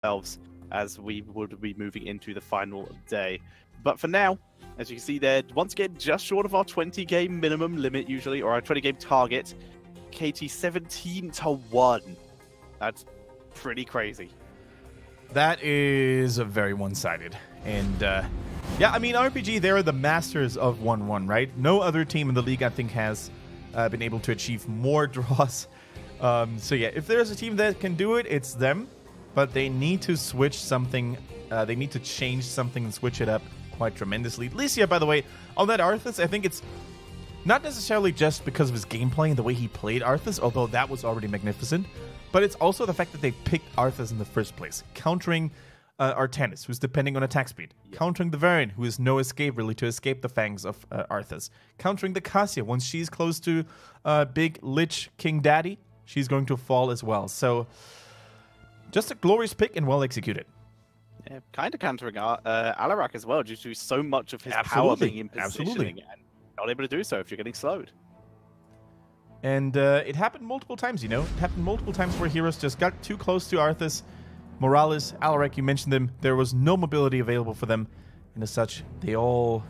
ourselves as we would be moving into the final day. But for now, as you can see there, once again, just short of our 20-game minimum limit usually, or our 20-game target. KT 17-1. That's pretty crazy. That is very one-sided. And, yeah, I mean, RPG, they're the masters of 1-1, right? No other team in the league, I think, has been able to achieve more draws. So, yeah, if there's a team that can do it, it's them. But they need to switch something. They need to change something and switch it up quite tremendously. Licia, by the way, on that Arthas, I think it's not necessarily just because of his gameplay and the way he played Arthas, although that was already magnificent, but it's also the fact that they picked Arthas in the first place, countering Artanis, who's depending on attack speed, countering the Varian, who has no escape really to escape the fangs of Arthas, countering the Cassia. Once she's close to Big Lich King Daddy, she's going to fall as well. So, just a glorious pick and well executed. Yeah, kind of countering Alarak as well, due to so much of his power being in positioning and not able to do so if you're getting slowed. And it happened multiple times, you know? It happened multiple times where heroes just got too close to Arthas. Morales, Alarak, you mentioned them. There was no mobility available for them. And as such, they all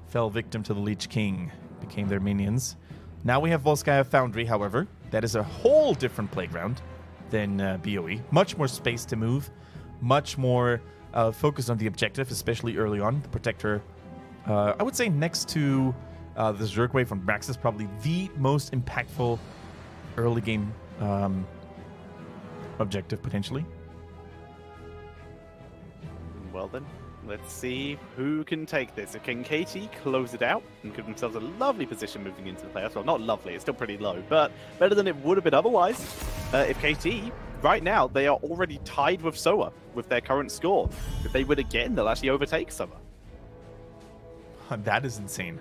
fell victim to the Lich King, became their minions. Now we have Volskaya Foundry, however. That is a whole different playground than BOE. Much more space to move. Much more focus on the objective, especially early on. The Protector, I would say next to the Zerg Wave from Brax is probably the most impactful early game objective, potentially. Well then, let's see who can take this. Can KT close it out and give themselves a lovely position moving into the playoffs? Well, not lovely, it's still pretty low, but better than it would have been otherwise. If KT, right now, they are already tied with Soa with their current score. If they win again, they'll actually overtake Soa. That is insane.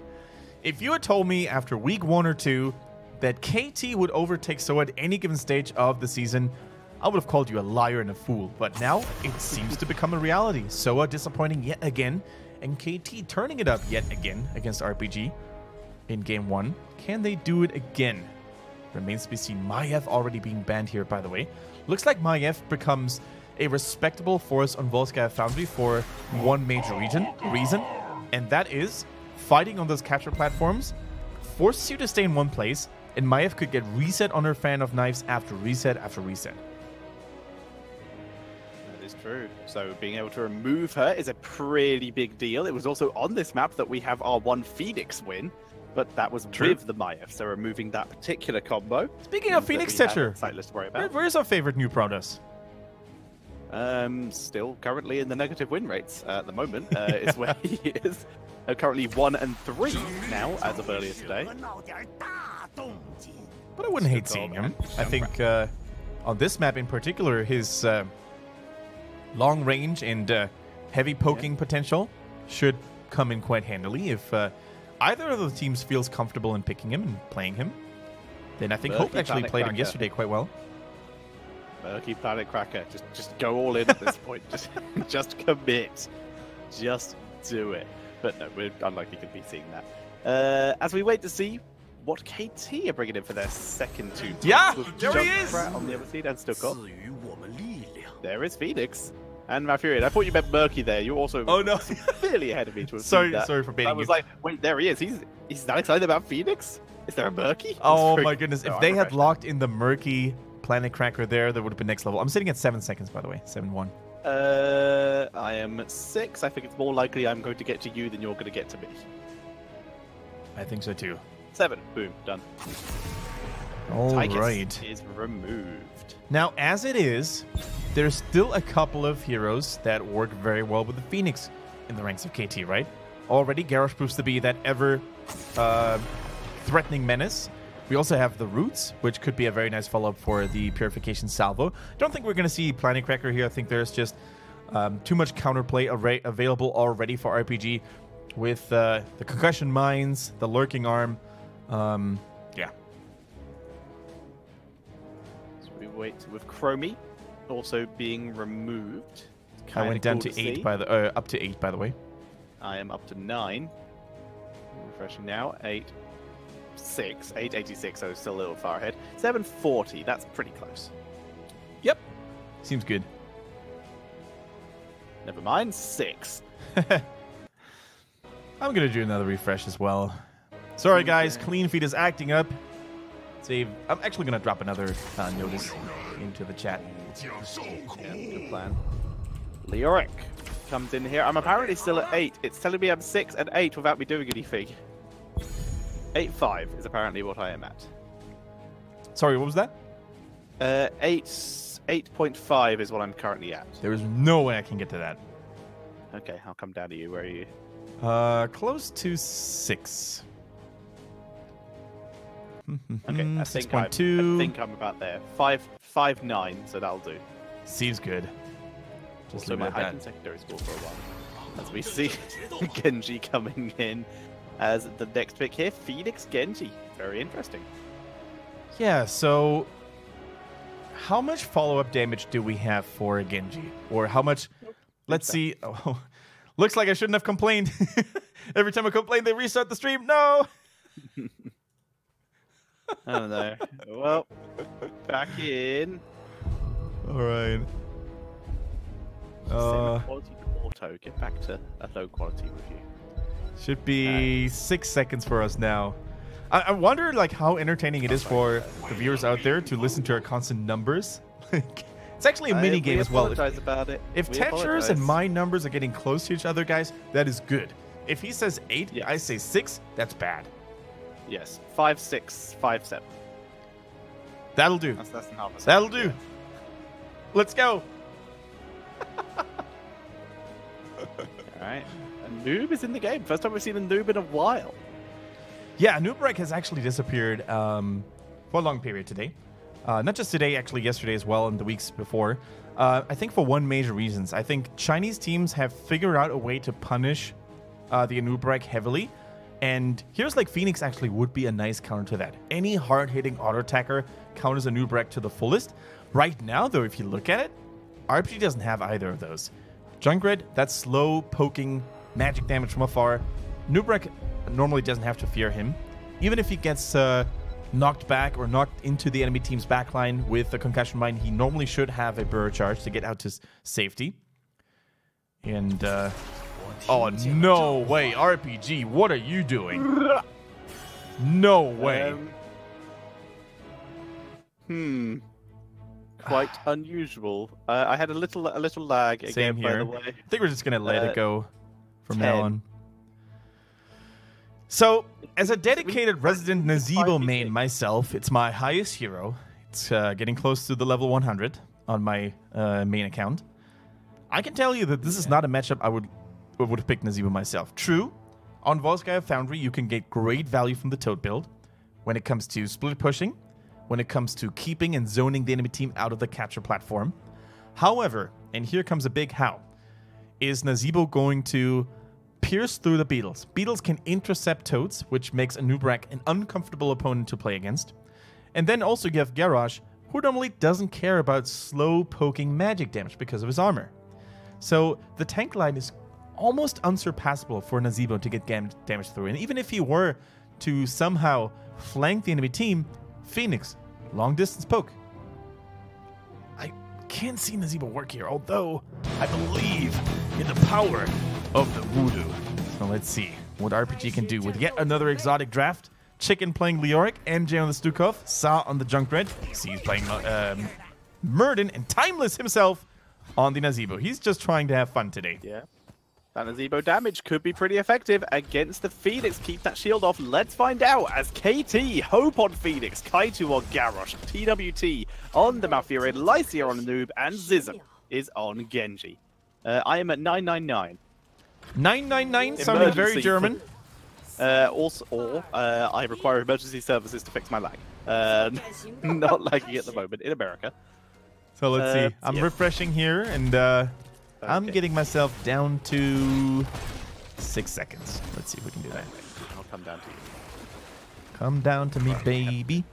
If you had told me after week 1 or 2 that KT would overtake Soa at any given stage of the season, I would have called you a liar and a fool. But now, it seems to become a reality. Soa disappointing yet again, and KT turning it up yet again against RPG in Game 1. Can they do it again? Remains to be seen. Maiev already being banned here, by the way. Looks like Maiev becomes a respectable force on Volskaya Foundry for one major reason, and that is fighting on those capture platforms forces you to stay in one place, and Maiev could get reset on her fan of knives after reset after reset. That is true. So being able to remove her is a pretty big deal. It was also on this map that we have our one Phoenix win, but that was with the Maiev, so removing that particular combo. Speaking of Phoenix Tetcher, where's our favorite new Protoss? Still currently in the negative win rates at the moment. Is where he is. Currently 1 and 3 now, as of earlier today. But I wouldn't hate seeing him. I think on this map in particular, his long range and heavy poking potential should come in quite handily. If either of the teams feels comfortable in picking him and playing him, then I think Hope actually played him yesterday quite well. Murky Planet Cracker, just go all in at this point. Just commit. Just do it. But no, we're unlikely to be seeing that. As we wait to see what KT are bringing in for their second 2 teams. Yeah, there he is! On the other side, and Stuka. There is Phoenix. And Malfurion. I thought you meant Murky there. You're also clearly ahead of me to have seen that. Sorry for baiting you. I was like, wait, there he is. He's that excited about Phoenix? Is there a Murky? Oh my goodness. If they had locked in the Murky Planet Cracker there, that would have been next level. I'm sitting at 7 seconds, by the way. 7-1. I am 6. I think it's more likely I'm going to get to you than you're going to get to me. I think so too. 7. Boom. Done. All Tychus right. is removed. Now, as it is, there's still a couple of heroes that work very well with the Phoenix in the ranks of KT, right? Already, Garrosh proves to be that ever threatening menace. We also have the Roots, which could be a very nice follow-up for the Purification Salvo. Don't think we're going to see Planet Cracker here. I think there's just too much counterplay available already for RPG with the Concussion Mines, the Lurking Arm. Yeah. So we wait with Chromie also being removed. I went down to 8 by the up to 8, by the way. I am up to 9. Refreshing now. 8. 886, so still a little far ahead. 740, that's pretty close. Yep. Seems good. Never mind, 6. I'm going to do another refresh as well. Sorry, guys. Clean feed is acting up. Save. I'm actually going to drop another notice into the chat. Yeah, good plan. Leoric comes in here. I'm apparently still at 8. It's telling me I'm 6 and 8 without me doing anything. 8.5 is apparently what I am at. Sorry, what was that? 8.5 is what I'm currently at. There is no way I can get to that. Okay, I'll come down to you. Where are you? Close to 6. Okay, I 6.2. think I'm about there. 5.9, so that'll do. Seems good. Just Also, leave my it high at in that. secondary school for a while. As we see Genji coming in as the next pick here, Phoenix Genji. Very interesting. Yeah, so how much follow-up damage do we have for a Genji? Or how much... Let's see. Oh, looks like I shouldn't have complained. Every time I complain, they restart the stream. No! I don't know. Well, back in. All right. Quality to auto. Get back to a low quality review. Should be 6 seconds for us now. I wonder like how entertaining it is for the viewers out there to listen to our constant numbers. It's actually a mini game as well. Apologize about it. If Tetcher's and my numbers are getting close to each other, guys, that is good. If he says 8, yes. I say 6, that's bad. Yes, 5, 6, 5, 7. That'll do. That's less than half a second. That'll do. Let's go. Alright. A noob is in the game. First time we've seen a noob in a while. Yeah, Noobrek has actually disappeared for a long period today. Not just today, actually yesterday as well and the weeks before. I think for one major reasons. I think Chinese teams have figured out a way to punish the Noobrek heavily. And here's like Phoenix actually would be a nice counter to that. Any hard-hitting auto-attacker counters a Noobrek to the fullest. Right now, though, if you look at it, RPG doesn't have either of those. Junkrat, that's slow, poking, magic damage from afar. Noobrek normally doesn't have to fear him. Even if he gets knocked back or knocked into the enemy team's backline with the concussion mine, he normally should have a burrow charge to get out to safety. And, oh, no way. RPG, what are you doing? No way. Quite unusual. I had a little lag again, Same here. by the way. I think we're just going to let it go from 10. now on. So, as a dedicated resident Nazeebo main myself, it's my highest hero. It's getting close to the level 100 on my main account. I can tell you that this is not a matchup I would have picked Nazeebo myself. True, on Volskaya Foundry, you can get great value from the Toad build when it comes to split pushing, when it comes to keeping and zoning the enemy team out of the capture platform. However, and here comes a big how, is Nazeebo going to pierce through the Beetles? Beetles can intercept Toads, which makes a Noobrek an uncomfortable opponent to play against. And then also you have Garrosh, who normally doesn't care about slow poking magic damage because of his armor. So the tank line is almost unsurpassable for Nazeebo to get damage through. And even if he were to somehow flank the enemy team, Phoenix, long distance poke. I can't see Nazeebo work here, although I believe in the power of the voodoo. So let's see what RPG can do with yet another exotic draft. Chicken playing Leoric, MJ on the Stukov, Sa on the Junkrat, C's playing Murden, and Timeless himself on the Nazeebo. He's just trying to have fun today. Yeah. That Nazeebo damage could be pretty effective against the Phoenix. Keep that shield off. Let's find out as KT, Hope on Phoenix, Kaitu on Garrosh, TWT on the Malfurion, Lycia on the Noob, and Zizm is on Genji. I am at 999. 999, sounding very German. I require emergency services to fix my lag. Not lagging at the moment in America. So let's see. I'm refreshing here, and I'm getting myself down to 6 seconds. Let's see if we can do that. I'll come down to you. Come down to me, baby.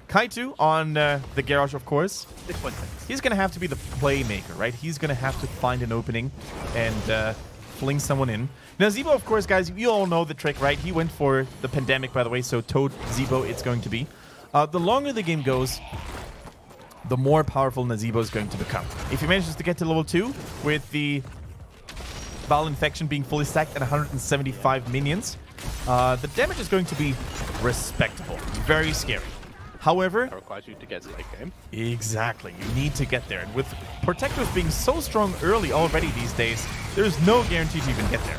Kaitu on the Garrosh, of course. 6.6. He's going to have to be the playmaker, right? He's going to have to find an opening and fling someone in. Now, Zebo, of course, guys, you all know the trick, right? He went for the Pandemic, by the way, so Toad Zebo it's going to be. The longer the game goes, the more powerful Nazeebo is going to become. If he manages to get to level 2 with the Val Infection being fully stacked at 175 minions. The damage is going to be respectable. Very scary. However, That requires you to get to late game. exactly, you need to get there. And with Protectors being so strong early already these days, there's no guarantee to even get there.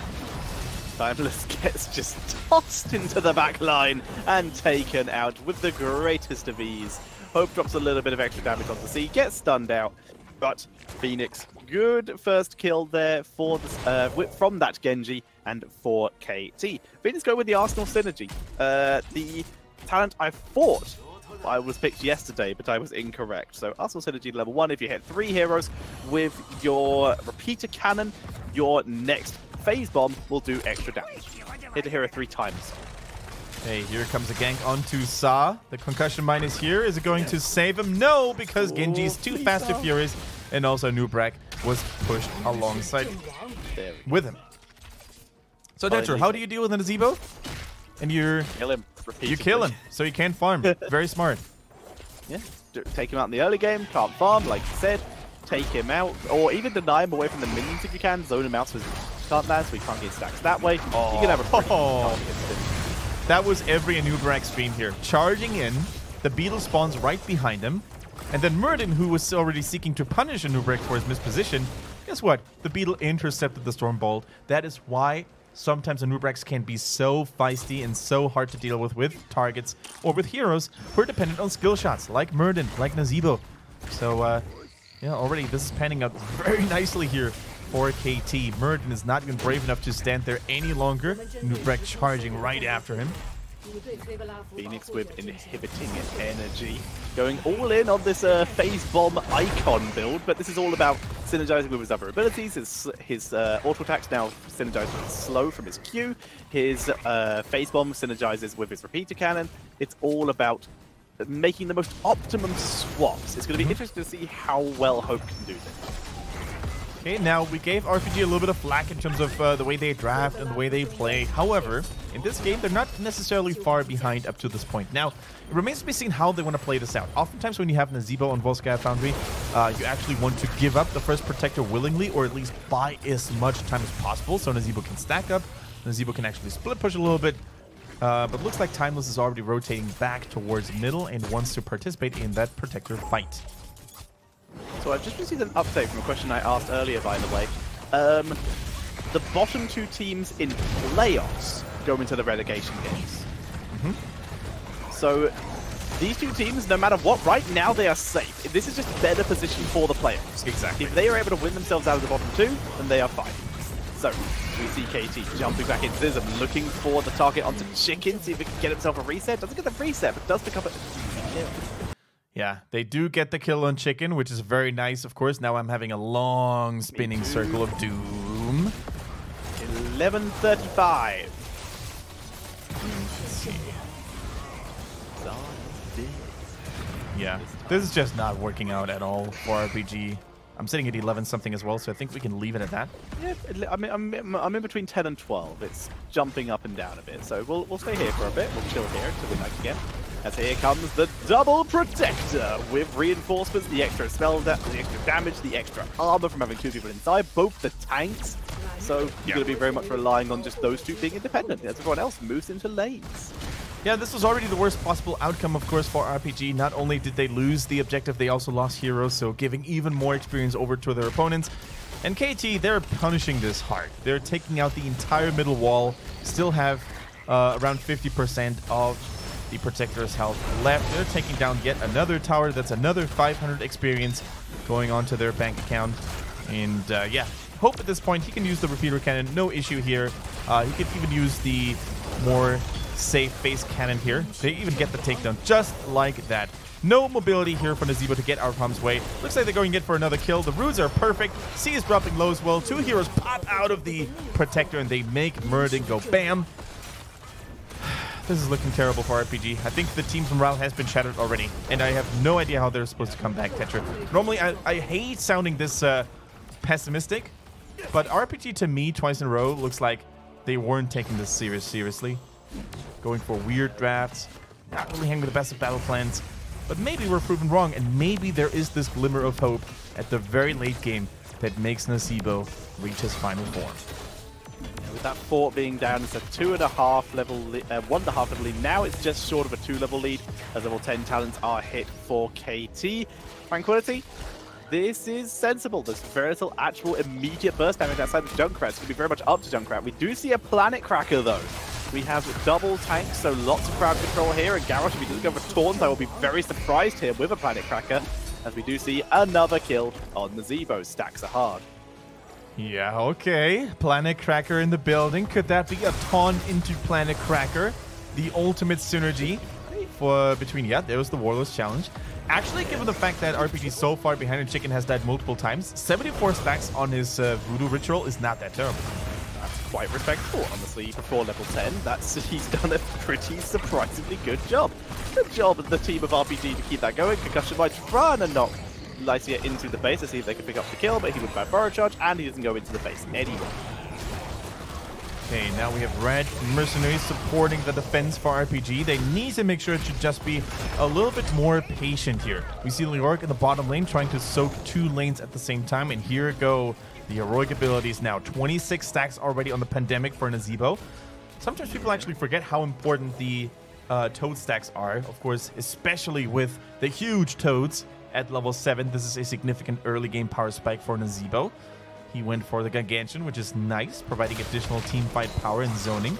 Timeless gets just tossed into the back line and taken out with the greatest of ease. Hope drops a little bit of extra damage on the C, gets stunned out, but Phoenix, good first kill there for the, from that Genji and for KT. Phoenix go with the Arsenal synergy. The talent I thought I was picked yesterday, but I was incorrect. So Arsenal synergy level 1, if you hit 3 heroes with your repeater cannon, your next phase bomb will do extra damage. Hit a hero 3 times. Hey, here comes a gank onto Sa. The concussion mine is here. Is it going to save him? No, because Genji's too fast to furious, and also Nubrak was pushed alongside with him. So Tetra, how do you deal with an Azebo? And kill him. You kill him, so you can't farm. Very smart. Yeah, take him out in the early game, can't farm, like you said. Take him out, or even deny him away from the minions if you can. Zone him out so he can't land, so he can't get stacks that way. Oh. You can have a That was every Anubrak stream here. Charging in, the beetle spawns right behind him, and then Murden, who was already seeking to punish Anubrak for his misposition, guess what? The beetle intercepted the Stormbolt. That is why sometimes Anubraks can be so feisty and so hard to deal with targets or with heroes who are dependent on skill shots, like Murden, like Nazebo. So, yeah, already this is panning out very nicely here for KT. Murden is not even brave enough to stand there any longer. Nubrak charging right after him. Phoenix with inhibiting energy. Going all in on this phase bomb icon build, but this is all about synergizing with his other abilities. His auto attacks now synergize with slow from his Q. His phase bomb synergizes with his repeater cannon. It's all about making the most optimum swaps. It's going to be interesting to see how well Hope can do this. Okay, now we gave RPG a little bit of flack in terms of the way they draft and the way they play. However, in this game, they're not necessarily far behind up to this point. Now, it remains to be seen how they want to play this out. Oftentimes when you have Nazebo on Volskaya Foundry, you actually want to give up the first Protector willingly, or at least buy as much time as possible so Nazebo can stack up. Nazebo can actually split push a little bit. But looks like Timeless is already rotating back towards middle and wants to participate in that Protector fight. So I've just received an update from a question I asked earlier, by the way. The bottom 2 teams in playoffs go into the relegation games. So these 2 teams, no matter what, right now they are safe. This is just better position for the playoffs. Exactly. If they are able to win themselves out of the bottom 2, then they are fine. So we see KT jumping back into Zism, looking for the target onto Chicken, see if he can get himself a reset. Doesn't get the reset, but does pick up a kill. Yeah, they do get the kill on Chicken, which is very nice, of course. Now I'm having a long spinning circle of doom. 11:35. Let's see. Yeah, this is just not working out at all for RPG. I'm sitting at 11 something as well, so I think we can leave it at that. Yeah, I mean, I'm in between 10 and 12. It's jumping up and down a bit, so we'll stay here for a bit. We'll chill here until we night again. As here comes the double Protector with reinforcements, the extra spell, the extra damage, the extra armor from having 2 people inside, both the tanks. So you're going to be very much relying on just those 2 being independent as everyone else moves into lanes. Yeah, this was already the worst possible outcome, of course, for RPG. Not only did they lose the objective, they also lost heroes, so giving even more experience over to their opponents. And KT, they're punishing this hard. They're taking out the entire middle wall, still have around 50% of the Protector's health left. They're taking down yet another tower. That's another 500 experience going onto their bank account. And yeah, Hope at this point, he can use the repeater cannon, no issue here. He could even use the more safe base cannon here. They even get the takedown just like that. No mobility here for Nazebo to get out of harm's way. Looks like they're going in for another kill. The roots are perfect. C is dropping low as well. 2 heroes pop out of the Protector and they make Murden go bam. This is looking terrible for RPG. I think the team's morale has been shattered already, and I have no idea how they're supposed to come back, Tetra. Normally, I hate sounding this pessimistic, but RPG to me twice in a row looks like they weren't taking this seriously. Going for weird drafts, not really hanging with the best of battle plans, but maybe we're proven wrong, and maybe there is this glimmer of hope at the very late game that makes Nazeebo reach his final form. With that fort being down, it's a 1.5 level lead. Now it's just short of a 2-level lead as level 10 talents are hit for KT. Tranquility, this is sensible. There's very little actual immediate burst damage outside of Junkrat. It's going to be very much up to Junkrat. We do see a Planet Cracker though. We have double tanks, so lots of crowd control here. And Garrosh, if he doesn't go for Taunt, I will be very surprised here with a Planet Cracker, as we do see another kill on Nazeebo. Stacks are hard. Yeah, okay. Planet Cracker in the building. Could that be a taunt into Planet Cracker? The ultimate synergy for between, yeah, there was the Warlords challenge. Actually, given the fact that RPG is so far behind and Chicken has died multiple times, 74 stacks on his Voodoo Ritual is not that terrible. That's quite respectable, honestly, before level 10. He's done a pretty surprisingly good job. Good job of the team of RPG to keep that going. Concussion might try and knock Lycia into the base to see if they can pick up the kill, but he would buy Burrow Charge, and he doesn't go into the base anyway. Okay, now we have Red Mercenaries supporting the defense for RPG. They need to make sure to just be a little bit more patient here. We see Leoric in the bottom lane trying to soak 2 lanes at the same time, and here go the heroic abilities now. 26 stacks already on the Pandemic for Nazeebo. Sometimes people actually forget how important the Toad stacks are, of course, especially with the huge Toads at level 7. This is a significant early game power spike for Nazeebo. He went for the Gargantuan, which is nice, providing additional team fight power and zoning.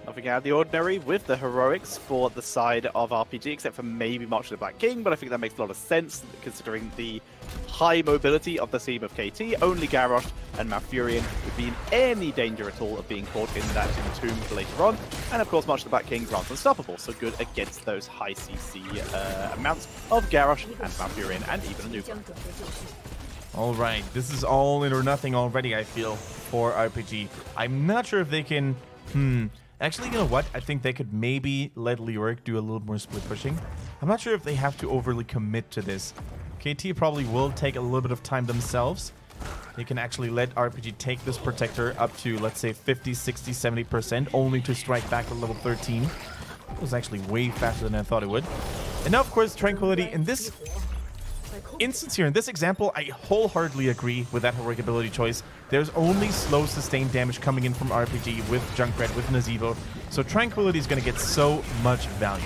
Nothing out of the ordinary with the heroics for the side of RPG, except for maybe March of the Black King, but I think that makes a lot of sense considering the high mobility of the team of KT. Only Garrosh and Malfurion would be in any danger at all of being caught in that entomb later on. And of course, March of the Black King grants Unstoppable, so good against those high CC amounts of Garrosh and Malfurion and even Anuva. All right, this is all in or nothing already, I feel, for RPG. I'm not sure if they can... Actually, you know what? I think they could maybe let Leoric do a little more split pushing. I'm not sure if they have to overly commit to this. KT probably will take a little bit of time themselves. They can actually let RPG take this Protector up to, let's say, 50, 60, 70%, only to strike back at level 13. It was actually way faster than I thought it would. And now, of course, Tranquility in this instance here, in this example, I wholeheartedly agree with that heroic ability choice. There's only slow sustained damage coming in from RPG with Junkrat, with Nazeebo, so Tranquility is going to get so much value.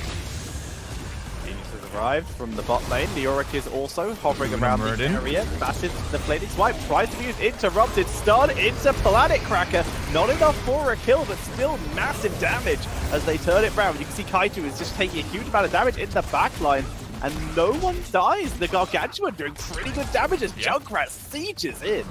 Phoenix has arrived from the bot lane. Leoric is also hovering around the area. Massive deflating swipe tries to be used, interrupted, stun into Planet Cracker. Not enough for a kill, but still massive damage as they turn it around. You can see Kaito is just taking a huge amount of damage into the backline. And no one dies. The Gargantuan doing pretty good damage as Junkrat sieges in.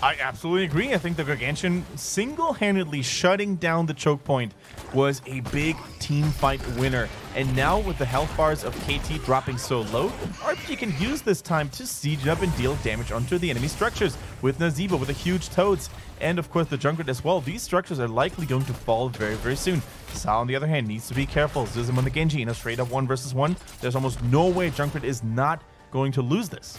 I absolutely agree. I think the Gargantuan single-handedly shutting down the choke point was a big team fight winner. And now with the health bars of KT dropping so low, RPG can use this time to siege up and deal damage onto the enemy structures with Nazeebo, with the huge Toads, and of course the Junkrat as well. These structures are likely going to fall very, very soon. Sal, on the other hand, needs to be careful. Zuzim on the Genji in a straight up 1 versus 1. There's almost no way Junkrat is not going to lose this.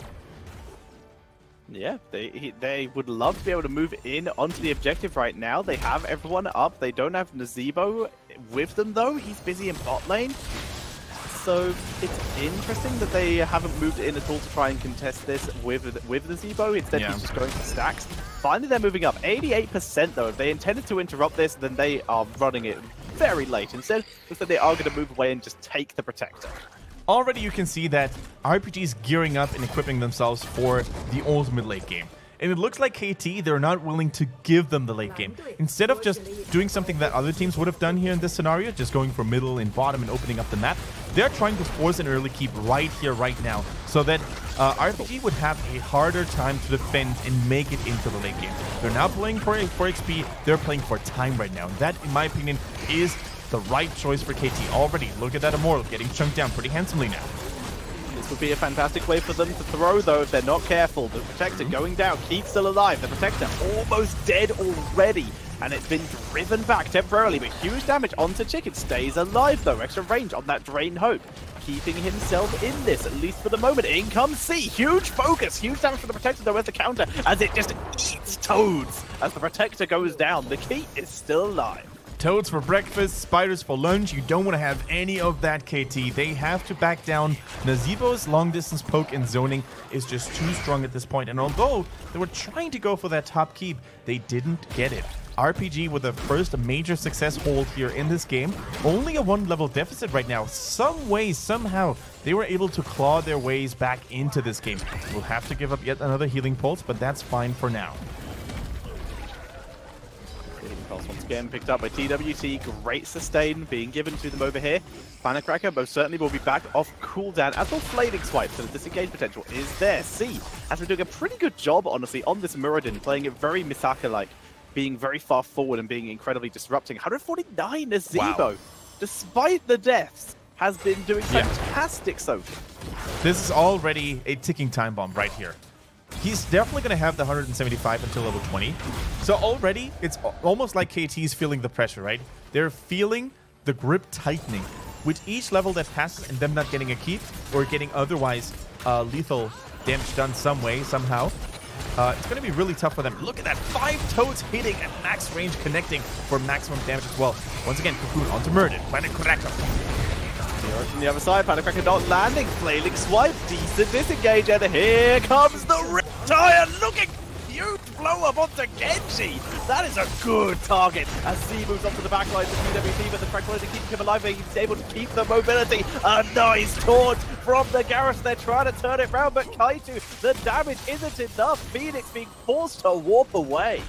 Yeah, they would love to be able to move in onto the objective right now. They have everyone up. They don't have Nazeebo with them, though. He's busy in bot lane. So it's interesting that they haven't moved in at all to try and contest this with Nazeebo. Instead, he's just going for stacks. Finally, they're moving up. 88%, though. If they intended to interrupt this, then they are running it very late. Instead, they are going to move away and just take the Protector. Already you can see that RPG is gearing up and equipping themselves for the ultimate late game. And it looks like KT, they're not willing to give them the late game. Instead of just doing something that other teams would have done here in this scenario, just going for middle and bottom and opening up the map, they're trying to force an early keep right here, right now, so that RPG would have a harder time to defend and make it into the late game. They're not playing for XP, they're playing for time right now. And that, in my opinion, is the right choice for KT. Already, look at that Immortal getting chunked down pretty handsomely now. This would be a fantastic way for them to throw, though, if they're not careful. The Protector going down, Keith's still alive. The Protector almost dead already, and it's been driven back temporarily, but huge damage onto Chicken. Stays alive, though. Extra range on that Drain Hope, keeping himself in this, at least for the moment. In comes C. Huge focus. Huge damage for the Protector, though, with the counter, as it just eats Toads as the Protector goes down. The Keith is still alive. Toads for breakfast, spiders for lunch. You don't want to have any of that, KT. They have to back down. Nazeebo's long distance poke and zoning is just too strong at this point. And although they were trying to go for that top keep, they didn't get it. RPG with the first major success hold here in this game. Only a 1-level deficit right now. Some way, somehow, they were able to claw their ways back into this game. We'll have to give up yet another healing pulse, but that's fine for now. Healing pulse once again picked up by TWT. Great sustain being given to them over here. Planet Cracker most certainly will be back off cooldown as well flaming swipe, so the disengage potential is there. C has been doing a pretty good job, honestly, on this Muradin, playing it very Misaka-like, being very far forward and being incredibly disrupting. 149 Nazeebo, wow. Despite the deaths, has been doing fantastic so far. This is already a ticking time bomb right here. He's definitely going to have the 175 until level 20. So already, it's almost like KT's feeling the pressure, right? They're feeling the grip tightening. With each level that passes and them not getting a keep or getting otherwise lethal damage done some way, somehow, it's going to be really tough for them. Look at that. 5 Toads hitting at max range, connecting for maximum damage as well. Once again, Cocoon onto Murdered. Planet Cracker. From the other side, Planet Cracker not landing. Flailing swipe. Decent disengage. And here comes the Riptire. Looking huge blow up onto Genji. That is a good target as Z moves up to the back line to TWT, but the Tranquility keeps him alive. He's able to keep the mobility. A nice taunt from the Garrus. They're trying to turn it round, but Kaito, the damage isn't enough. Phoenix being forced to warp away.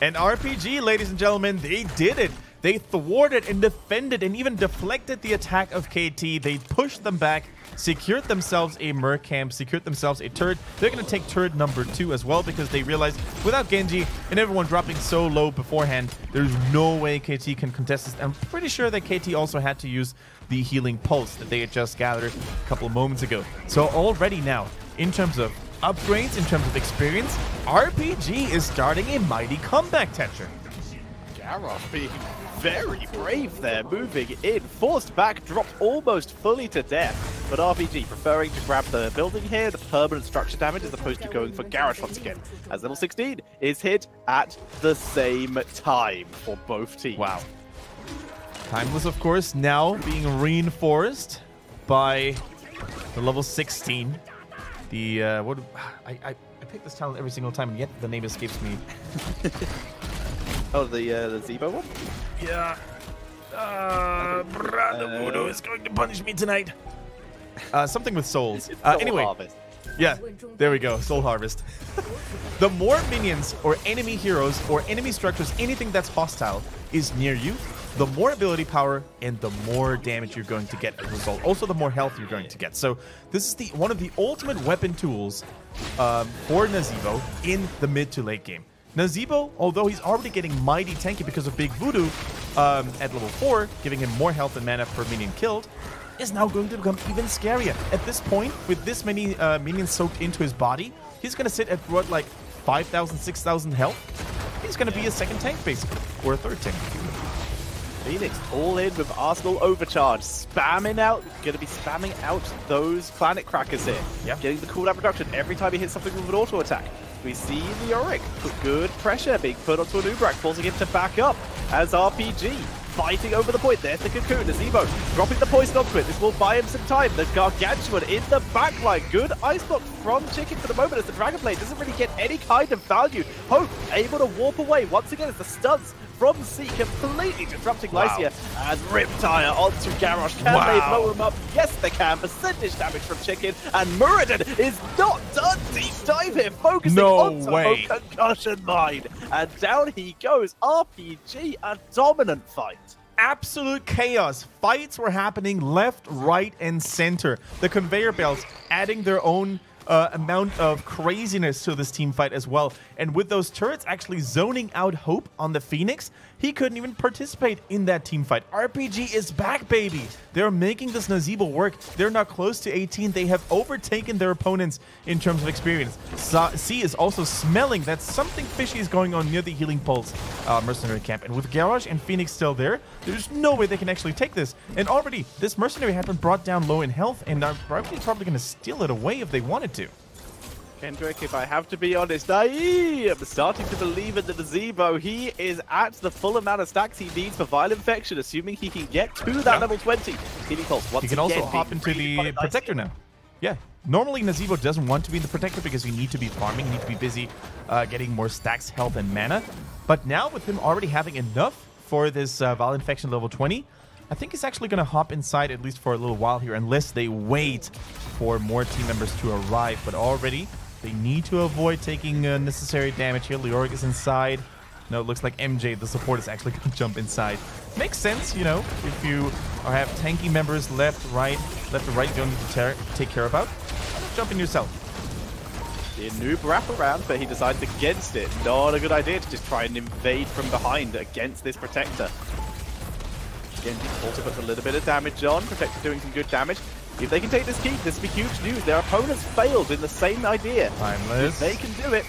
And RPG, ladies and gentlemen, they did it. They thwarted and defended and even deflected the attack of KT. They pushed them back, secured themselves a Merc camp, secured themselves a turret. They're going to take turret number 2 as well because they realized without Genji and everyone dropping so low beforehand, there's no way KT can contest this. I'm pretty sure that KT also had to use the healing pulse that they had just gathered a couple of moments ago. So already now, in terms of upgrades, in terms of experience, RPG is starting a mighty comeback, Tetcher. Garrosh being very brave there, moving in, forced back, dropped almost fully to death. But RPG preferring to grab the building here, the permanent structure damage, as opposed to going for Garrosh once again, as level 16 is hit at the same time for both teams. Wow. Timeless, of course, now being reinforced by the level 16. The, I pick this talent every single time, and yet the name escapes me. Oh, the Zebo one? Yeah. The voodoo is going to punish me tonight. Something with souls. Anyway. Harvest. Yeah, there we go. Soul Harvest. The more minions or enemy heroes or enemy structures, anything that's hostile is near you, the more ability power and the more damage you're going to get as a result. Also, the more health you're going to get. So this is one of the ultimate weapon tools for Nazeebo in the mid to late game. Nazeebo, although he's already getting mighty tanky because of Big Voodoo at level 4, giving him more health and mana per minion killed, is now going to become even scarier. At this point, with this many minions soaked into his body, he's going to sit at what, like 5,000, 6,000 health? He's going to be a second tank, basically, or a third tank. Phoenix all in with Arsenal Overcharge, spamming out, going to be spamming out those Planet Crackers here. Yep. Getting the cooldown reduction every time he hits something with an auto attack. We see the Yorick put good pressure being put onto an Ubrak, forcing him to back up as RPG fighting over the point. There's the Cocoon, Nazeebo dropping the poison onto it. This will buy him some time. The Gargantuan in the backline. Good ice block from Chicken for the moment as the Dragonblade doesn't really get any kind of value. Hope able to warp away once again as the stunts from C completely disrupting Lycia as Riptire onto Garrosh. Can they blow him up? Yes, they can. Percentage damage from Chicken, and Muradin is not done. Deep dive here, focusing onto Hope Concussion Mine. And down he goes. RPG, a dominant fight. Absolute chaos. Fights were happening left, right, and center. The conveyor belts adding their own amount of craziness to this team fight as well. And with those turrets actually zoning out Hope on the Phoenix, he couldn't even participate in that team fight. RPG is back, baby. They're making this Nazeebo work. They're not close to 18. They have overtaken their opponents in terms of experience. C is also smelling that something fishy is going on near the Healing Pulse mercenary camp. And with Garrosh and Phoenix still there, there's no way they can actually take this. And already, this mercenary had been brought down low in health, and RPG is probably going to steal it away if they wanted to. Kendrick, if I have to be honest, I am starting to believe in the Nazebo. He is at the full amount of stacks he needs for Vile Infection, assuming he can get to that level 20. Healing Pulse, once he can again, also hop into the Protector now. Yeah, normally Nazebo doesn't want to be in the Protector because you need to be farming, you need to be busy getting more stacks, health, and mana. But now with him already having enough for this Vile Infection level 20, I think he's actually going to hop inside at least for a little while here, unless they wait for more team members to arrive. But already, they need to avoid taking necessary damage here. Leoric is inside. No, it looks like MJ, the support, is actually going to jump inside. Makes sense, you know, if you have tanky members left to right, you don't need to take care about. Jump in yourself. The noob wraparound, but he decides against it. Not a good idea to just try and invade from behind against this Protector. Genji also puts a little bit of damage on. Protector doing some good damage. If they can take this keep, this would be huge news. Their opponents failed in the same idea. Timeless. If they can do it.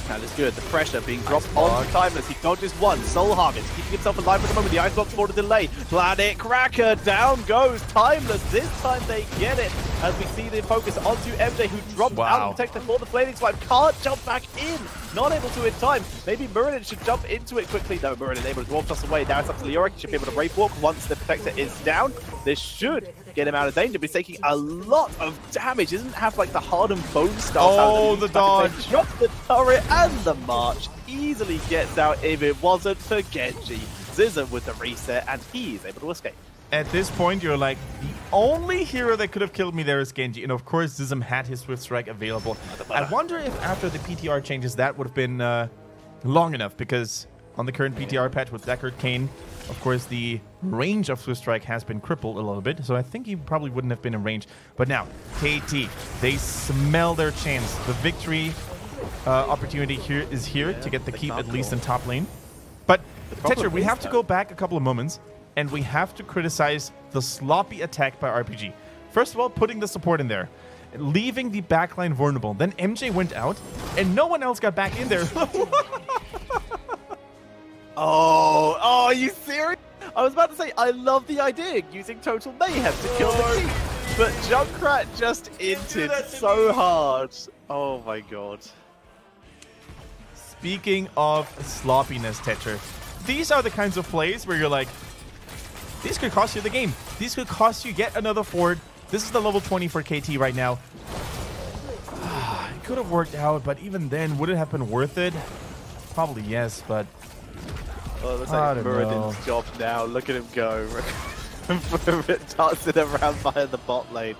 That is good. The pressure being dropped on Timeless. He dodges one. Soul Harvest keeping himself alive for the moment. The Icebox for the delay. Planet Cracker. Down goes Timeless. This time they get it. As we see the focus onto MJ, who dropped out of Protector for the Flaming Swipe. Can't jump back in. Not able to in time. Maybe Muradin should jump into it quickly. No, Muradin able to dwarf toss away. Now it's up to Leoric. He should be able to Wraith Walk once the Protector is down. This should get him out of danger, but he's taking a lot of damage. Doesn't have like the hardened bone style. Oh, the dodge. Drop the turret and the march. Easily gets out if it wasn't for Genji. Zizza with the reset, and he's able to escape. At this point, you're like, the only hero that could have killed me there is Genji. And of course, Zizm had his Swift Strike available. I wonder if after the PTR changes, that would have been long enough, because on the current PTR patch with Deckard Kane, of course, the range of Swift Strike has been crippled a little bit, so I think he probably wouldn't have been in range. But now, KT, they smell their chance. The victory opportunity here is here to get the keep, at least in top lane. But, Tetra, we have to go back a couple of moments, and we have to criticize the sloppy attack by RPG. First of all, putting the support in there, leaving the backline vulnerable. Then MJ went out, and no one else got back in there. Oh, are you serious? I was about to say, I love the idea, using Total Mayhem to kill the keep. But Junkrat just inted so hard. Oh my god. Speaking of sloppiness, Tetra, these are the kinds of plays where you're like, these could cost you the game. These could cost you yet another Ford. This is the level 20 for KT right now. It could have worked out, but even then, would it have been worth it? Probably yes, but... Oh, looks like Muradin's job now. Look at him go. Dancing around via the bot lane.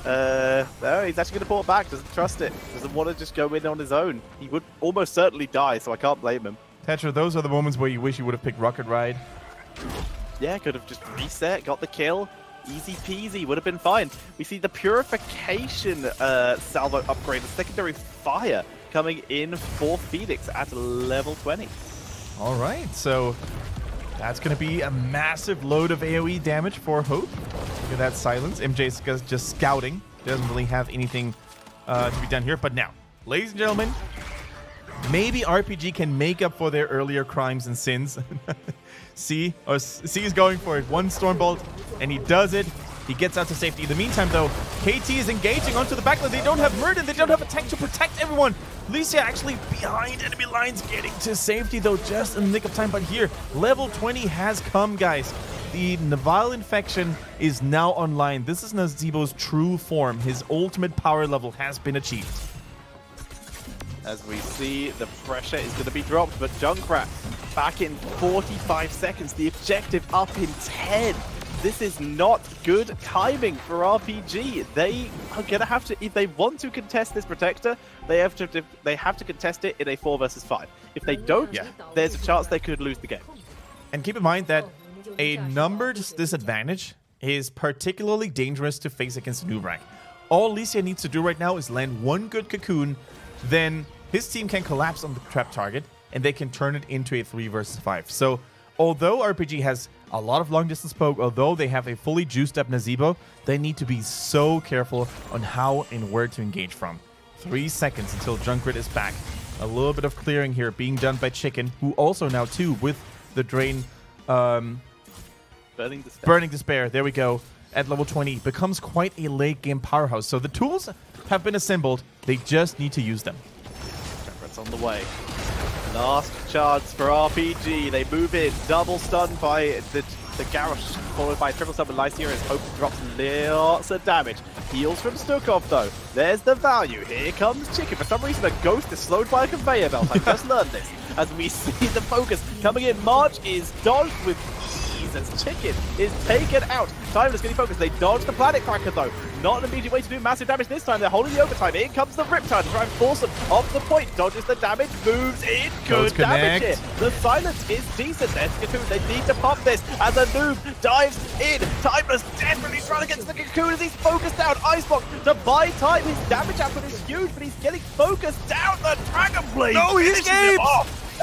No, he's actually going to pull it back. Doesn't trust it. Doesn't want to just go in on his own. He would almost certainly die, so I can't blame him. Tetra, those are the moments where you wish you would have picked Rocket Ride. Yeah, could have just reset, got the kill. Easy peasy, would have been fine. We see the Purification salvo upgrade, the secondary fire coming in for Phoenix at level 20. All right, so that's going to be a massive load of AoE damage for Hope. Look at that silence. MJ's just scouting. Doesn't really have anything to be done here. But now, ladies and gentlemen, maybe RPG can make up for their earlier crimes and sins. C is going for it. One Stormbolt, and he does it. He gets out to safety. In the meantime, though, KT is engaging onto the backline. They don't have Muradin. They don't have a tank to protect everyone. Licia actually behind enemy lines, getting to safety, though, just in the nick of time. But here, level 20 has come, guys. The Vile Infection is now online. This is Nazebo's true form. His ultimate power level has been achieved. As we see, the pressure is going to be dropped, but Junkrat back in 45 seconds. The objective up in 10. This is not good timing for RPG. They are going to have to, if they want to contest this Protector, they have to contest it in a 4 versus 5. If they don't, there's a chance they could lose the game. And keep in mind that a numbered disadvantage is particularly dangerous to face against Nubrak. All Licia needs to do right now is land one good cocoon, then his team can collapse on the trap target, and they can turn it into a 3 versus 5. So, although RPG has a lot of long-distance poke, although they have a fully juiced-up Nazebo, they need to be so careful on how and where to engage from. 3 seconds until Junkrat is back. A little bit of clearing here being done by Chicken, who also now, too, with the Drain... Burning Despair. Burning Despair, there we go. at level 20 becomes quite a late game powerhouse. So the tools have been assembled. They just need to use them. It's on the way. Last chance for RPG. They move in. Double stun by the Garrosh, followed by triple stun with Lycia as Hope drops lots of damage. Heals from Stukov though. There's the value. Here comes Chicken. For some reason, a ghost is slowed by a conveyor belt. I just learned this. As we see the focus coming in, March is dodged with ease as Chicken is taken out. Timeless getting focused. They dodge the Planet Cracker though. Not an immediate way to do massive damage this time. They're holding the overtime. In comes the Riptide to try and force them off the point. Dodges the damage, moves in. Good damage here. The silence is decent. There's Cocoon. They need to pop this as a noob dives in. Timeless desperately trying to get to the Cocoon as he's focused down. Icebox to buy time. His damage output is huge, but he's getting focused down. The Dragon Blade. No, he escaped.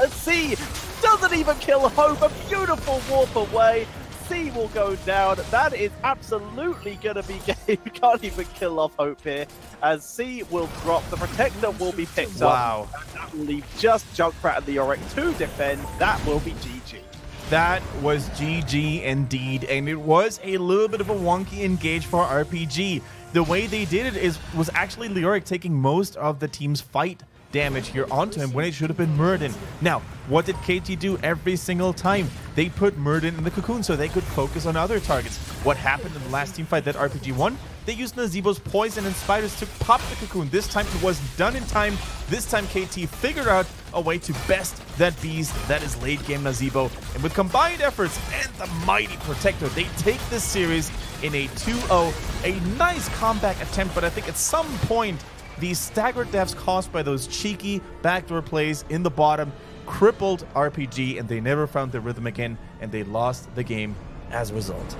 A C doesn't even kill Hope. A beautiful warp away. C will go down. That is absolutely going to be game. You can't even kill off Hope here. As C will drop. The Protector will be picked up. Wow. And that will leave just Junkrat and the Yorick to defend. That will be GG. That was GG indeed, and it was a little bit of a wonky engage for RPG. The way they did it was actually Leoric taking most of the team's fight damage here onto him when it should have been Murden. Now, what did KT do every single time? They put Murden in the Cocoon so they could focus on other targets. What happened in the last team fight that RPG won? They used Nazeebo's poison and spiders to pop the Cocoon. This time it was done in time. This time KT figured out a way to best that beast that is late game Nazeebo. And with combined efforts and the mighty Protector, they take this series in a 2-0. A nice comeback attempt, but I think at some point the staggered deaths caused by those cheeky backdoor plays in the bottom crippled RPG, and they never found their rhythm again, and they lost the game as a result.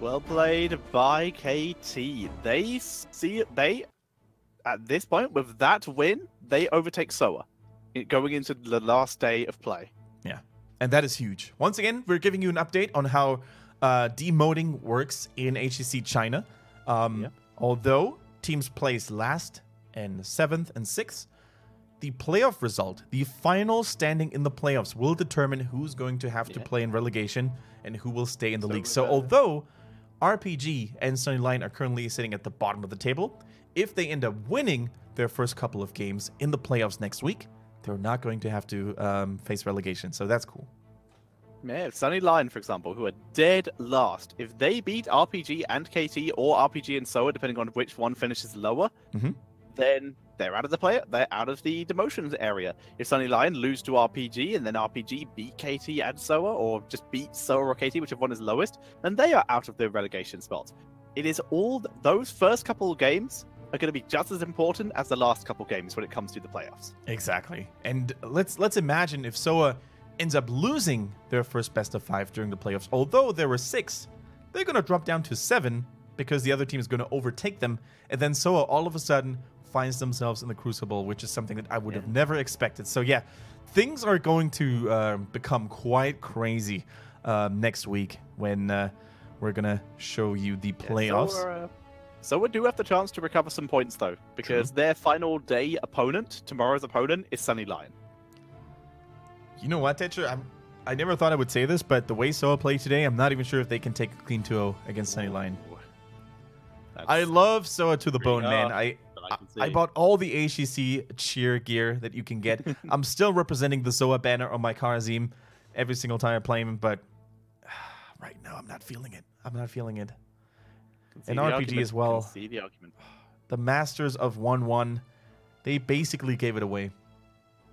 Well played by KT. They at this point, with that win, they overtake Soa going into the last day of play. Yeah, and that is huge. Once again, we're giving you an update on how demoting works in HGC China. Although teams placed last and 7th and 6th, the playoff result, the final standing in the playoffs, will determine who's going to have to play in relegation and who will stay in the league. So although RPG and Sunny Lion are currently sitting at the bottom of the table, if they end up winning their first couple of games in the playoffs next week, they're not going to have to face relegation. So that's cool. Yeah, Sunny Lion, for example, who are dead last. If they beat RPG and KT, or RPG and Soa, depending on which one finishes lower, then they're out of the play. They're out of the demotions area. If Sunny Lion lose to RPG and then RPG beat KT and Soa, or just beat Soa or KT, whichever one is lowest, then they are out of the relegation spot. It is all those first couple of games are going to be just as important as the last couple of games when it comes to the playoffs. Exactly. And let's imagine if Soa ends up losing their first best of 5 during the playoffs. Although there were 6, they're going to drop down to 7 because the other team is going to overtake them. And then Soa all of a sudden finds themselves in the Crucible, which is something that I would have never expected. So yeah, things are going to become quite crazy next week when we're going to show you the playoffs. Soa do have the chance to recover some points though, because their final day opponent, tomorrow's opponent, is Sunny Lion. You know what, Tetra? I never thought I would say this, but the way Soa played today, I'm not even sure if they can take a clean 2-0 against Sunny Lion. I love Soa to the bone, man. I bought all the HGC cheer gear that you can get. I'm still representing the Soa banner on my Karazim every single time I play him, but right now I'm not feeling it. I'm not feeling it. And RPG as well. See the argument. The Masters of 1-1, they basically gave it away.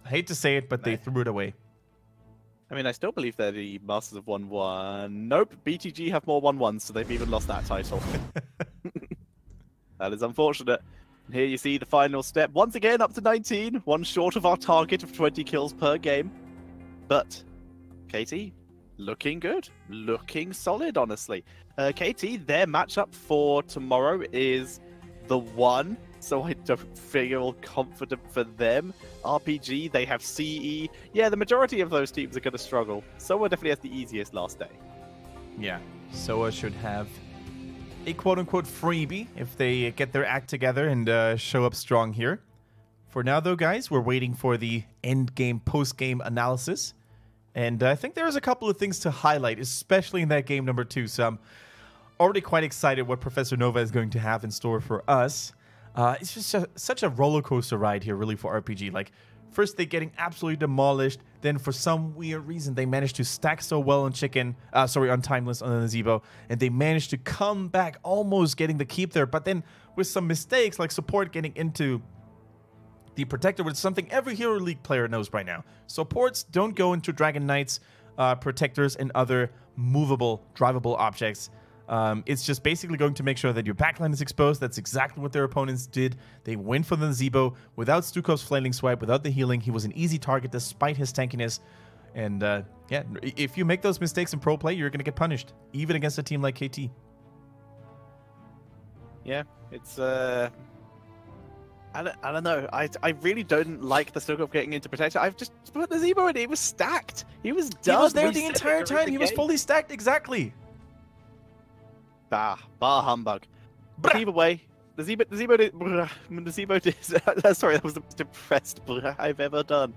I hate to say it, but they threw it away. I mean, I still believe they're the Masters of 1-1. Nope, BTG have more 1-1s, so they've even lost that title. That is unfortunate. And here you see the final step. Once again, up to 19. One short of our target of 20 kills per game. But KT, looking good. Looking solid, honestly. KT, their matchup for tomorrow is the 1. So I don't feel confident for them. RPG, they have CE. Yeah, the majority of those teams are going to struggle. Soa definitely has the easiest last day. Yeah, Soa should have a quote-unquote freebie if they get their act together and show up strong here. For now, though, guys, we're waiting for the end-game, post-game analysis. And I think there's a couple of things to highlight, especially in that game number 2. Some already quite excited what Professor Nova is going to have in store for us. It's just such a roller coaster ride here, really, for RPG. Like, first they're getting absolutely demolished, then for some weird reason they managed to stack so well on on Timeless on the Zebo, and they managed to come back, almost getting the keep there, but then with some mistakes, like support getting into the Protector, which is something every Hero League player knows by now. Supports don't go into Dragon Knights, Protectors, and other movable, drivable objects. It's just basically going to make sure that your backline is exposed. That's exactly what their opponents did. They went for the Zebo without Stukov's flailing swipe, without the healing. He was an easy target despite his tankiness. And yeah, if you make those mistakes in pro play, you're going to get punished, even against a team like KT. Yeah, it's I don't know. I really don't like the Stukov getting into Protector. I've just put the Zebo in. He was stacked. He was done. He was there the entire time. He was fully stacked. Exactly. Bar humbug. But either way, the Zebo did, sorry, that was the most depressed I've ever done.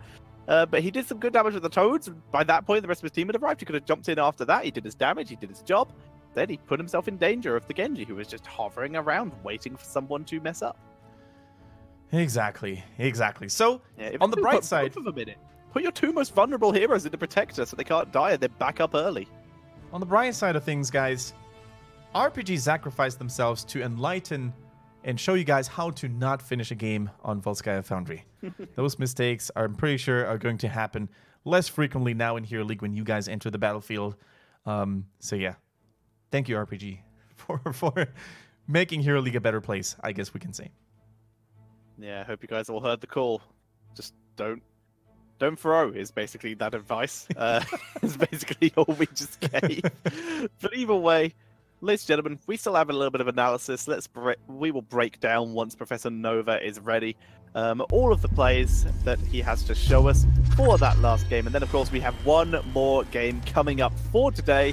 But he did some good damage with the Toads. By that point, the rest of his team had arrived. He could have jumped in after that. He did his damage. He did his job. Then he put himself in danger of the Genji, who was just hovering around, waiting for someone to mess up. Exactly. So, yeah, on the bright side... For a minute, put your two most vulnerable heroes into Protector so they can't die and then back up early. On the bright side of things, guys, RPG sacrificed themselves to enlighten and show you guys how to not finish a game on Volskaya Foundry. Those mistakes, I'm pretty sure, are going to happen less frequently now in Hero League when you guys enter the battlefield. So yeah, thank you, RPG, for making Hero League a better place, I guess we can say. Yeah, I hope you guys all heard the call. Just don't throw is basically that advice. It's basically all we just gave. But either way, ladies and gentlemen, we still have a little bit of analysis. We will break down once Professor Nova is ready. All of the plays that he has to show us for that last game. And then, of course, we have one more game coming up for today.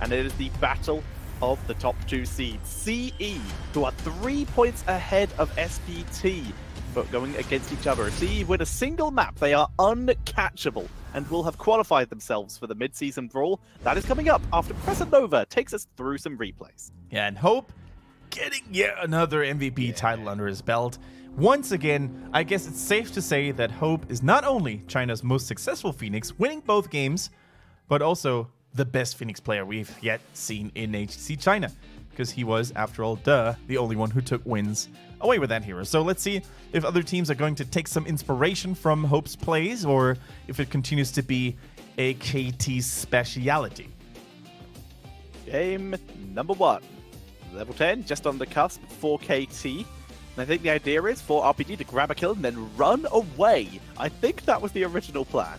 And it is the battle of the top two seeds. CE, who are 3 points ahead of SPT, but going against each other. If CE win a single map, they are uncatchable and will have qualified themselves for the mid-season brawl. That is coming up after Professor Nova takes us through some replays. Yeah, and Hope getting yet another MVP title under his belt. Once again, I guess it's safe to say that Hope is not only China's most successful Phoenix, winning both games, but also the best Phoenix player we've yet seen in HGC China, because he was, after all, the only one who took wins away with that hero. So let's see if other teams are going to take some inspiration from Hope's plays, or if it continues to be a KT speciality. Game number 1. Level 10, just on the cusp for KT. And I think the idea is for RPG to grab a kill and then run away. I think that was the original plan.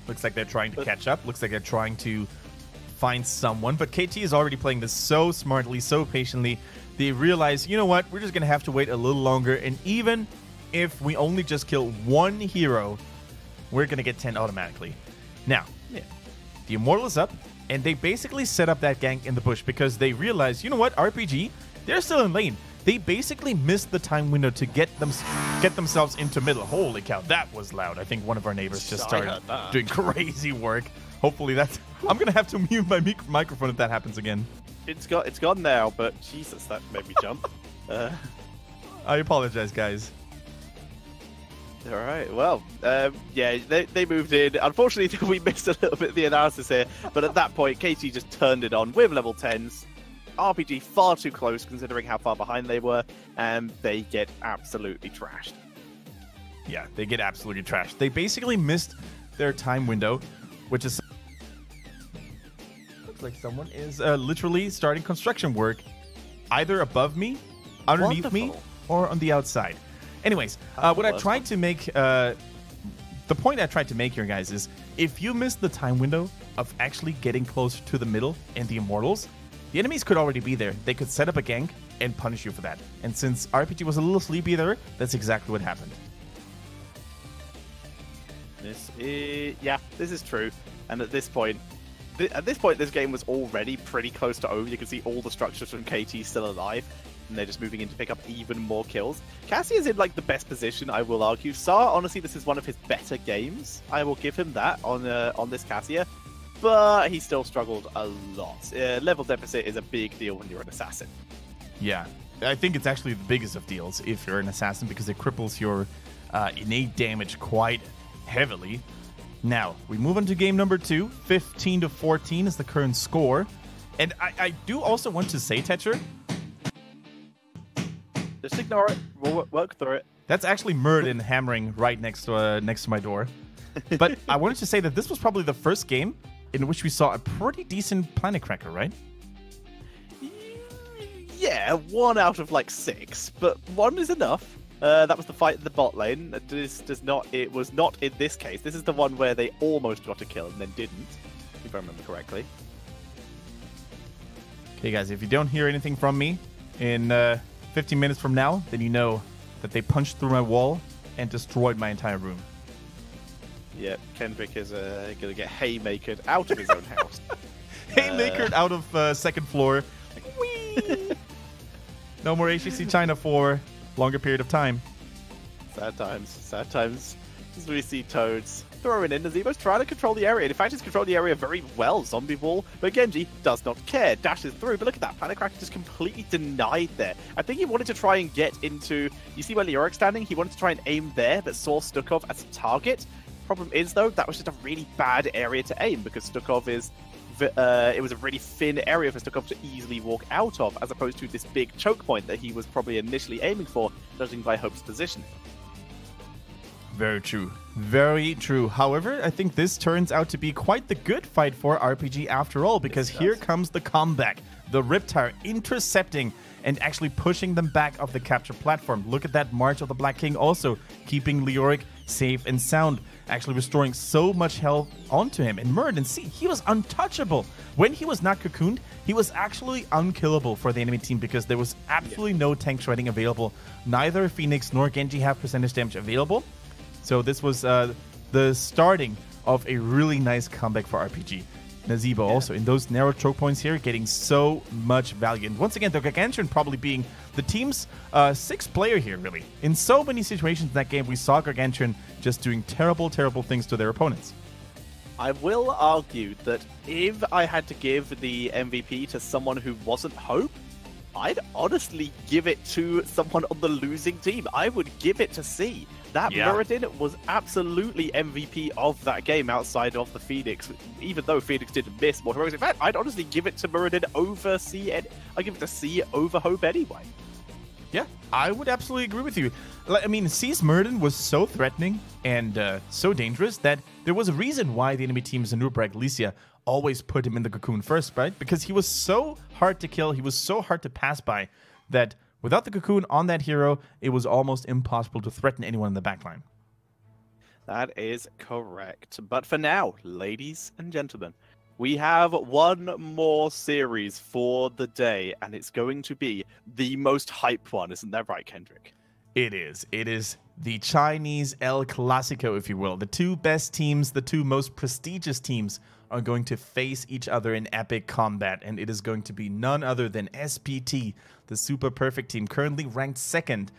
Looks like they're trying to catch up. Looks like they're trying to find someone. But KT is already playing this so smartly, so patiently. They realize, you know what? We're just going to have to wait a little longer. And even if we only just kill one hero, we're going to get 10 automatically. Now, the Immortal is up. And they basically set up that gank in the bush because they realize, you know what? RPG, they're still in lane. They basically missed the time window to get themselves into middle. Holy cow, that was loud. I think one of our neighbors just started doing crazy work. Hopefully that's... I'm going to have to mute my microphone if that happens again. It's gone now, but Jesus, that made me jump. I apologize, guys. All right, well, yeah, they moved in. Unfortunately, we missed a little bit of the analysis here, but at that point, KT just turned it on with level 10s. RPG far too close considering how far behind they were, and they get absolutely trashed. Yeah, they get absolutely trashed. They basically missed their time window, which is... Looks like someone is literally starting construction work either above me, underneath me, or on the outside. Anyways, what I tried to make... the point I tried to make here, guys, is if you miss the time window of actually getting closer to the middle and the Immortals, the enemies could already be there. They could set up a gank and punish you for that. And since RPG was a little sleepy there, that's exactly what happened. This is true. And at this point, this game was already pretty close to over. You can see all the structures from KT still alive, and they're just moving in to pick up even more kills. Cassie is in like the best position, I will argue. Sar, honestly, this is one of his better games. I will give him that on this Cassia. but he still struggled a lot. Level deficit is a big deal when you're an assassin. Yeah, I think it's actually the biggest of deals if you're an assassin because it cripples your innate damage quite heavily. Now, we move on to game number 2. 15-14 is the current score. And I do also want to say, Tetcher, just ignore it. We'll work through it. That's actually Murden hammering right next to my door. But I wanted to say that this was probably the first game in which we saw a pretty decent Planet Cracker, right? Yeah, 1 out of like 6, but 1 is enough. That was the fight in the bot lane. It was not in this case. This is the one where they almost got a kill and then didn't, if I remember correctly. Okay, guys, if you don't hear anything from me in 15 minutes from now, then you know that they punched through my wall and destroyed my entire room. Yep, Kendrick is going to get haymakered out of his own house. Haymakered out of second floor. Whee! No more HGC China for longer period of time. Sad times. Sad times. As we see Toads throwing in. Nazeebo's trying to control the area. And in fact, he's controlling the area very well. Zombie wall. But Genji does not care. Dashes through. But look at that. Planet Cracker just completely denied there. I think he wanted to try and get into... You see where Leoric's standing? He wanted to try and aim there, but saw Stukov as a target. Problem is, though, that was just a really bad area to aim because Stukov is... it was a really thin area for Stukov to easily walk out of, as opposed to this big choke point that he was probably initially aiming for, judging by Hope's position. Very true. Very true. However, I think this turns out to be quite the good fight for RPG after all, because here comes the comeback. The Riptire intercepting and actually pushing them back off the capture platform. Look at that March of the Black King also keeping Leoric safe and sound, actually restoring so much health onto him. And Murden, see, he was untouchable. When he was not cocooned, he was actually unkillable for the enemy team because there was absolutely no tank shredding available. Neither Phoenix nor Genji have percentage damage available. So this was the starting of a really nice comeback for RPG. Nazeebo also in those narrow choke points here getting so much value. And once again, the Gargantuan probably being the team's sixth player here, really. In so many situations in that game, we saw Gargantuan just doing terrible, terrible things to their opponents. I will argue that if I had to give the MVP to someone who wasn't Hope, I'd honestly give it to someone on the losing team. I would give it to C. That Muradin was absolutely MVP of that game outside of the Phoenix, even though Phoenix didn't miss more heroics. In fact, I'd honestly give it to Muradin over C. I'd give it to C over Hope anyway. Yeah, I would absolutely agree with you. I mean, C's Muradin was so threatening and so dangerous that there was a reason why the enemy teams in Nuremberg, Lycia, always put him in the cocoon first, right? Because he was so hard to kill, he was so hard to pass by that without the cocoon on that hero, it was almost impossible to threaten anyone in the backline. That is correct. But for now, ladies and gentlemen, we have one more series for the day, and it's going to be the most hyped one. Isn't that right, Kendrick? It is. It is the Chinese El Clasico, if you will. The two best teams, the two most prestigious teams are going to face each other in epic combat, and it is going to be none other than SPT, the Super Perfect team, currently ranked second,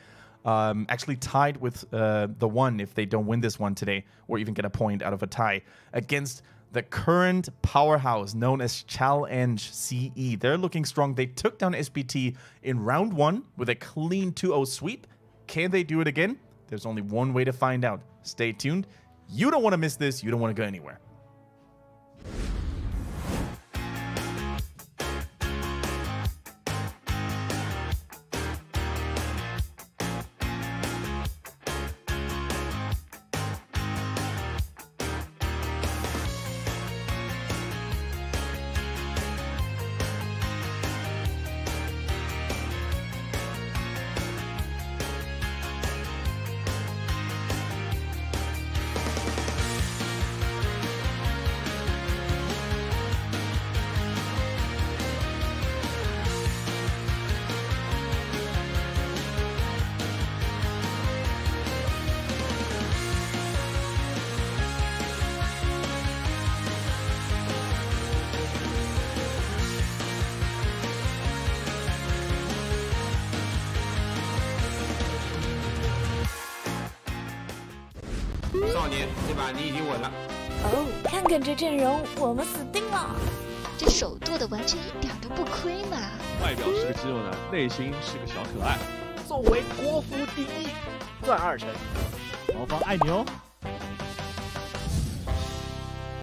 actually tied with the one if they don't win this one today, or even get a point out of a tie, against the current powerhouse known as Challenge CE. They're looking strong. They took down SPT in round 1 with a clean 2-0 sweep. Can they do it again? There's only one way to find out. Stay tuned. You don't want to miss this. You don't want to go anywhere. 哦，看看这阵容，我们死定了。这手剁的完全一点都不亏嘛。外表是个肌肉男，内心是个小可爱。作为国服第一，赚2成。豪方爱你哦。